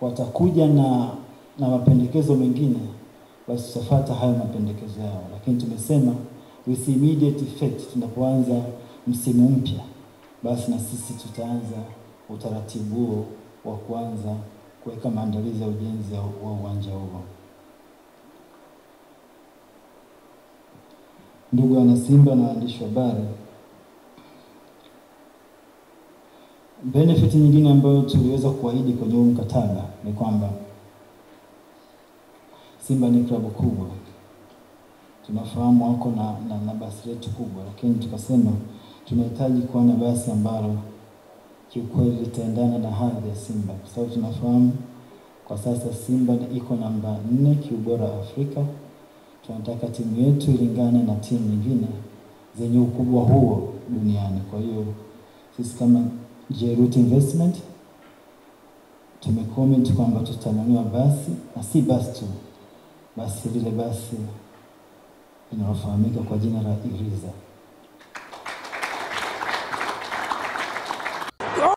watakuja na mapendekezo mengine, basi tutafuata hayo mapendekezo yao. Lakini tumesema with immediate effect, tunapoanza msimu mpya, basi na sisi tutaanza utaratibu huo wa kuanza kuweka maandalizi ya ujenzi wa uwanja huo. Ndugu wana Simba na waandishi wa habari, benefit nyingine ambayo tuliweza kuahidi kwenye huu mkataba ni kwamba Simba ni klabu kubwa. Tunafahamu wako na basi letu kubwa, lakini tukasema tunahitaji kuwa na basi ambalo kiukweli litaendana na hadhi ya Simba. Kwa sababu tunafahamu kwa sasa Simba iko namba 4 kiubora Afrika. Tunataka timu yetu ilingane na timu nyingine zenye ukubwa huo duniani. Kwa hiyo sisi kama J-Root Investment tumecomment kwamba tutanunua basi, na si basi tu, basi lile basi linalofahamika kwa jina la Iriza.